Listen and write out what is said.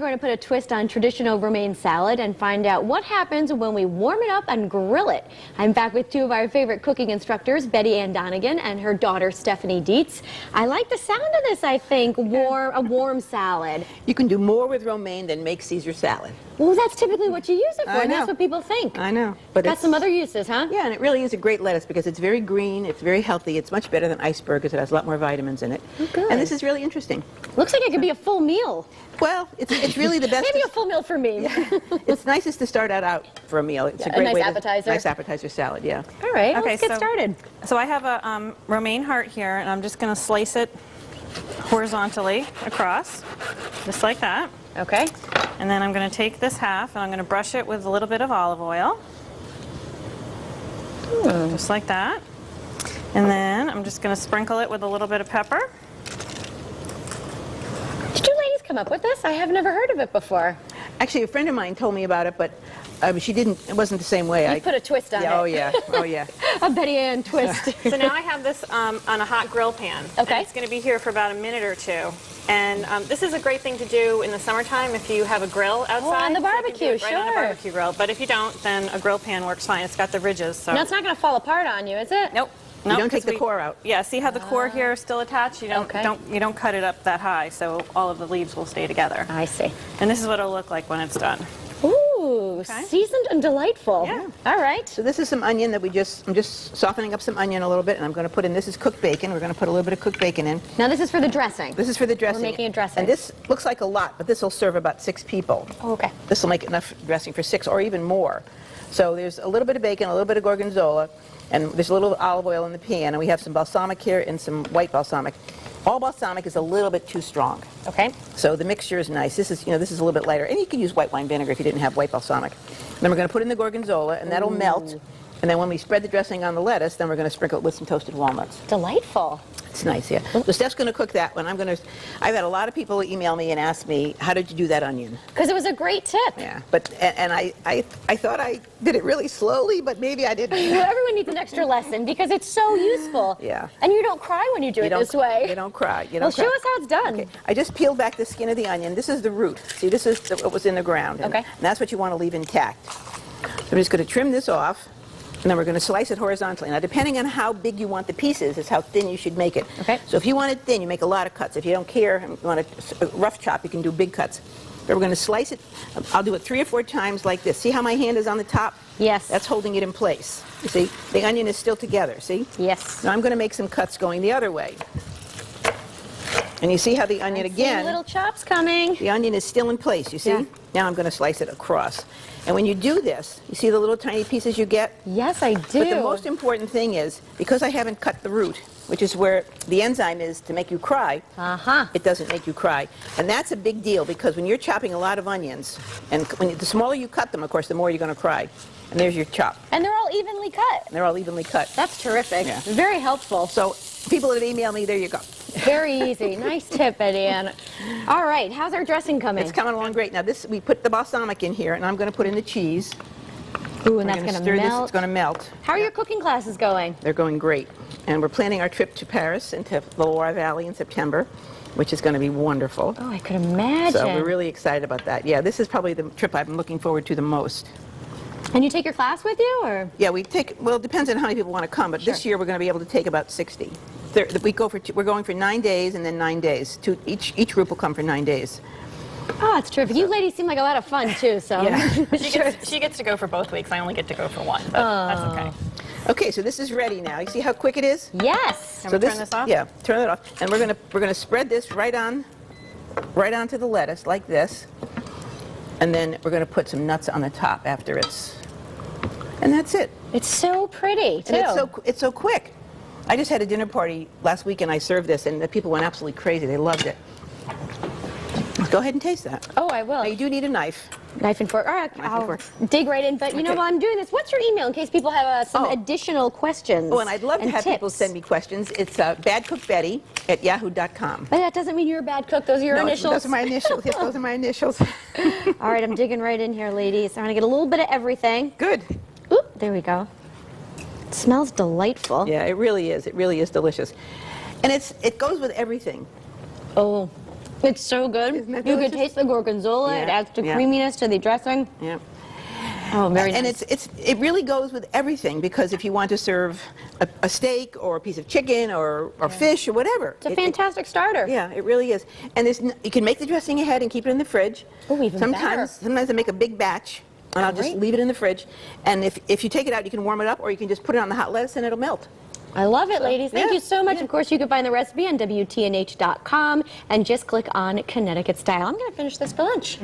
going to put a twist on traditional romaine salad and find out what happens when we warm it up and grill it. I'm back with two of our favorite cooking instructors, Betty Ann Donegan and her daughter, Stephanie Dietz. I like the sound of this, I think, a warm salad. You can do more with romaine than make Caesar salad. Well, that's typically what you use it for, and that's what people think. I know. But got some other uses, huh? Yeah, and it really is a great lettuce because it's very green, it's very healthy, it's much better than iceberg because it has a lot more vitamins in it. Oh, good. And this is really interesting. Looks like it could be a full meal. Well, it's really the best. Maybe a full meal for me. Yeah. It's nicest to start out for a meal. It's a great nice way appetizer. Nice appetizer salad, yeah. All right, okay, let's get started. So I have a romaine heart here, and I'm just going to slice it horizontally across, just like that. Okay. And then I'm going to take this half, and I'm going to brush it with a little bit of olive oil. Just like that. And then I'm just going to sprinkle it with a little bit of pepper. Did you ladies come up with this? I have never heard of it before. Actually, a friend of mine told me about it, but she didn't. It wasn't the same way. You put a twist on it. Oh yeah, oh yeah. A Betty Ann twist. So now I have this on a hot grill pan. Okay. And it's going to be here for about a minute or two. And this is a great thing to do in the summertime if you have a grill outside. Oh, on the barbecue, right on a barbecue grill. But if you don't, then a grill pan works fine. It's got the ridges. So. No, it's not going to fall apart on you, is it? Nope. You don't take the core out. Yeah, see how the core here is still attached? You don't cut it up that high, so all of the leaves will stay together. I see. And this is what it'll look like when it's done. Ooh, seasoned and delightful. Yeah. All right. So this is some onion that I'm just softening up some onion a little bit, and I'm going to put in, this is cooked bacon. We're going to put a little bit of cooked bacon in. Now this is for the dressing. This is for the dressing. We're making a dressing. And this looks like a lot, but this will serve about 6 people. Oh, okay. This will make enough dressing for 6 or even more. So there's a little bit of bacon, a little bit of gorgonzola, and there's a little olive oil in the pan, and we have some balsamic here and some white balsamic. All balsamic is a little bit too strong. Okay. So the mixture is nice. This is, this is a little bit lighter. And you can use white wine vinegar if you didn't have white balsamic. Then we're going to put in the gorgonzola, and that'll melt. And then when we spread the dressing on the lettuce, then we're going to sprinkle it with some toasted walnuts. Delightful. It's nice, yeah. So Steph's going to cook that one. I've had a lot of people email me and ask me, how did you do that onion? Because it was a great tip. Yeah, but I thought I did it really slowly, but maybe I didn't. Everyone needs an extra lesson because it's so useful. Yeah. And you don't cry when you do it this way. You don't cry. Well, show us how it's done. Okay. I just peeled back the skin of the onion. This is the root. See, this is what was in the ground. And that's what you want to leave intact. So I'm just going to trim this off. And then we're going to slice it horizontally. Now, depending on how big you want the pieces is how thin you should make it. Okay. So if you want it thin, you make a lot of cuts. If you don't care, you want a rough chop, you can do big cuts. But we're going to slice it. I'll do it 3 or 4 times like this. See how my hand is on the top? Yes. That's holding it in place. You see, the onion is still together, see? Yes. Now I'm going to make some cuts going the other way. And you see how the onion again... little chops coming. The onion is still in place, you see? Yeah. Now I'm going to slice it across. And when you do this, you see the little tiny pieces you get? Yes, I do. But the most important thing is, because I haven't cut the root, which is where the enzyme is to make you cry, it doesn't make you cry. And that's a big deal, because when you're chopping a lot of onions, and the smaller you cut them, of course, the more you're going to cry. And there's your chop. And they're all evenly cut. And they're all evenly cut. That's terrific. Yeah. Very helpful. So people that email me, there you go. Very easy. Nice tip, Betty Ann. All right, how's our dressing coming? It's coming along great. Now we put the balsamic in here, and I'm going to put in the cheese. Ooh, and that's going to stir melt. This. It's going to melt. How are your cooking classes going? They're going great. And we're planning our trip to Paris and to the Loire Valley in September, which is going to be wonderful. Oh, I could imagine. So we're really excited about that. Yeah, this is probably the trip I've been looking forward to the most. And you take your class with you, or? Yeah, well, it depends on how many people want to come, but this year we're going to be able to take about 60. We're going for 9 days and then 9 days. Each group will come for 9 days. Oh, that's terrific. You ladies seem like a lot of fun, too, so. Yeah. She gets to go for both weeks. I only get to go for one, but that's okay. Okay, so this is ready now. You see how quick it is? Yes. Can we turn this off? Yeah, turn it off. And we're gonna spread this right onto the lettuce like this. And then we're going to put some nuts on the top after and that's it. It's so pretty, too. And it's so quick. I just had a dinner party last week and I served this, and the people went absolutely crazy. They loved it. Go ahead and taste that. Oh, I will. Now, you do need a knife. Knife and fork. All right, Knife and fork. Dig right in. But you know, while I'm doing this, what's your email in case people have some additional questions? Oh, and I'd love to have people send me questions. It's badcookbetty@yahoo.com. But that doesn't mean you're a bad cook. Those are your initials. Those are my initials. Yes, those are my initials. All right, I'm digging right in here, ladies. I'm going to get a little bit of everything. Good. Oop, there we go. It smells delightful. Yeah, it really is. It really is delicious. And it goes with everything. Oh, It's so good. Isn't that You could delicious? taste the gorgonzola. It Yeah, adds the yeah. creaminess to the dressing. Yeah. Oh, very And nice. it really goes with everything, because if you want to serve a steak or a piece of chicken or fish or whatever. It's a fantastic starter. Yeah, it really is. And you can make the dressing ahead and keep it in the fridge. Oh, even better. Sometimes I make a big batch, and I'll just Great. leave it in the fridge. And if you take it out, you can warm it up, or you can just put it on the hot lettuce and it'll melt. I love it, ladies. Thank yeah, you so much. yeah. Of course, you can find the recipe on WTNH.com and just click on Connecticut Style. I'm going to finish this for lunch.